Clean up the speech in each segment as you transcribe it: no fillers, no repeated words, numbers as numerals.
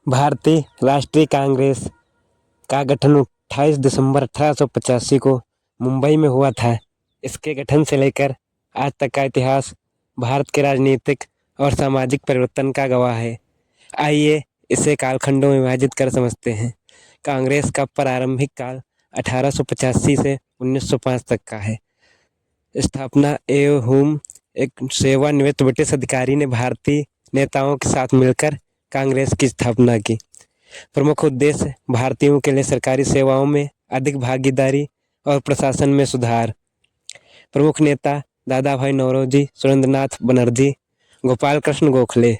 भारतीय राष्ट्रीय कांग्रेस का गठन 28 दिसंबर 1885 को मुंबई में हुआ था। इसके गठन से लेकर आज तक का इतिहास भारत के राजनीतिक और सामाजिक परिवर्तन का गवाह है। आइए इसे कालखंडों में विभाजित कर समझते हैं। कांग्रेस का प्रारंभिक काल 1885 से 1905 तक का है। स्थापना एवं एक सेवानिवृत्त ब्रिटिश अधिकारी ने भारतीय नेताओं के साथ मिलकर कांग्रेस की स्थापना की। प्रमुख उद्देश्य भारतीयों के लिए सरकारी सेवाओं में अधिक भागीदारी और प्रशासन में सुधार। प्रमुख नेता दादा भाई नौरोजी, सुरेंद्रनाथ बनर्जी, गोपाल कृष्ण गोखले।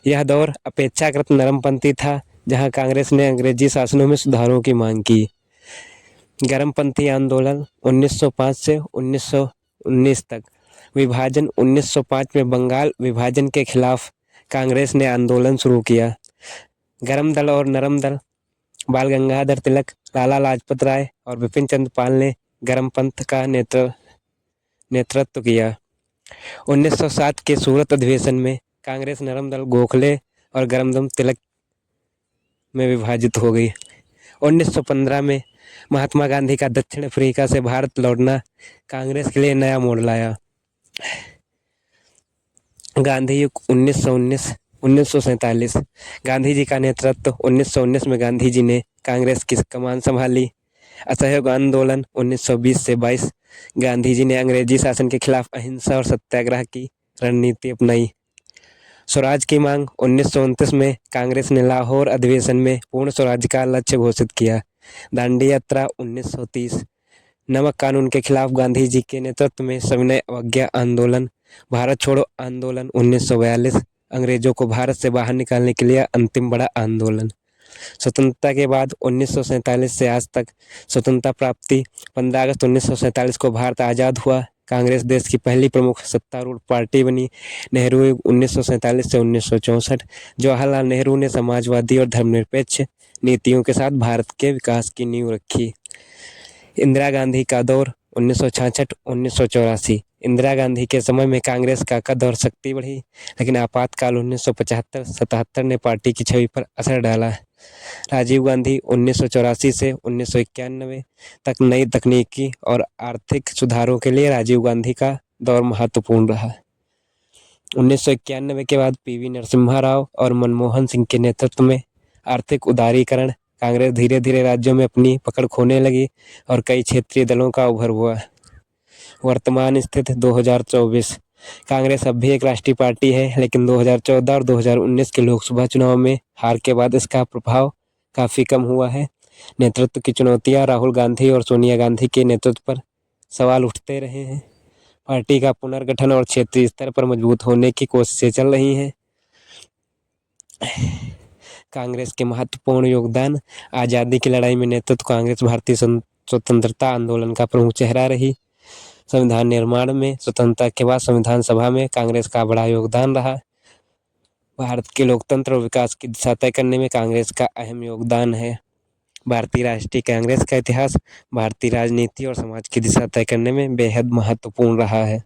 यह दौर अपेक्षाकृत नरमपंथी था, जहां कांग्रेस ने अंग्रेजी शासनों में सुधारों की मांग की। गर्मपंथी आंदोलन 1905 से 1919 तक। विभाजन 1905 में बंगाल विभाजन के खिलाफ कांग्रेस ने आंदोलन शुरू किया। गर्म दल और नरम दल बाल गंगाधर तिलक, लाला लाजपत राय और बिपिन चंद्र पाल ने गर्मपंथ का नेतृत्व किया। 1907 के सूरत अधिवेशन में कांग्रेस नरम दल गोखले और गर्म दल तिलक में विभाजित हो गई। 1915 में महात्मा गांधी का दक्षिण अफ्रीका से भारत लौटना कांग्रेस के लिए नया मोड़ लाया। गांधी युग 1947। गांधी जी का नेतृत्व 1919 में गांधी जी ने कांग्रेस की कमान संभाली। असहयोग आंदोलन 1920 से 22। गांधी जी ने अंग्रेजी शासन के खिलाफ अहिंसा और सत्याग्रह की रणनीति अपनाई। स्वराज की मांग 1929 में कांग्रेस ने लाहौर अधिवेशन में पूर्ण स्वराज का लक्ष्य घोषित किया। दांडी यात्रा 1930। नमक कानून के खिलाफ गांधी जी के नेतृत्व में सविनय अवज्ञा आंदोलन। भारत छोड़ो आंदोलन 1942। अंग्रेजों को भारत से बाहर निकालने के लिए अंतिम बड़ा आंदोलन। स्वतंत्रता के बाद 1947 से आज तक स्वतंत्रता प्राप्ति। 15 अगस्त 1947 को भारत आज़ाद हुआ। कांग्रेस देश की पहली प्रमुख सत्तारूढ़ पार्टी बनी। नेहरू युग 1947 से 1964। जवाहरलाल नेहरू ने समाजवादी और धर्मनिरपेक्ष नीतियों के साथ भारत के विकास की नींव रखी। इंदिरा गांधी का दौर 1966-1984। इंदिरा गांधी के समय में कांग्रेस का कद और शक्ति बढ़ी, लेकिन आपातकाल 1975-77 ने पार्टी की छवि पर असर डाला। राजीव गांधी 1984 से 1991 तक नई तकनीकी और आर्थिक सुधारों के लिए राजीव गांधी का दौर महत्वपूर्ण रहा। 1991 के बाद पीवी नरसिम्हा राव और मनमोहन सिंह के नेतृत्व में आर्थिक उदारीकरण कांग्रेस धीरे धीरे राज्यों में अपनी पकड़ खोने लगी और कई क्षेत्रीय दलों का उभर हुआ। वर्तमान स्थिति 2024। कांग्रेस अब भी एक राष्ट्रीय पार्टी है, लेकिन 2014 और 2019 के लोकसभा चुनाव में हार के बाद इसका प्रभाव काफ़ी कम हुआ है। नेतृत्व की चुनौतियां राहुल गांधी और सोनिया गांधी के नेतृत्व पर सवाल उठते रहे हैं। पार्टी का पुनर्गठन और क्षेत्रीय स्तर पर मजबूत होने की कोशिशें चल रही हैं। कांग्रेस के महत्वपूर्ण योगदान। आज़ादी की लड़ाई में नेतृत्व। कांग्रेस भारतीय स्वतंत्रता आंदोलन का प्रमुख चेहरा रही। संविधान निर्माण में स्वतंत्रता के बाद संविधान सभा में कांग्रेस का बड़ा योगदान रहा। भारत के लोकतंत्र और विकास की दिशा तय करने में कांग्रेस का अहम योगदान है। भारतीय राष्ट्रीय कांग्रेस का इतिहास भारतीय राजनीति और समाज की दिशा तय करने में बेहद महत्वपूर्ण रहा है।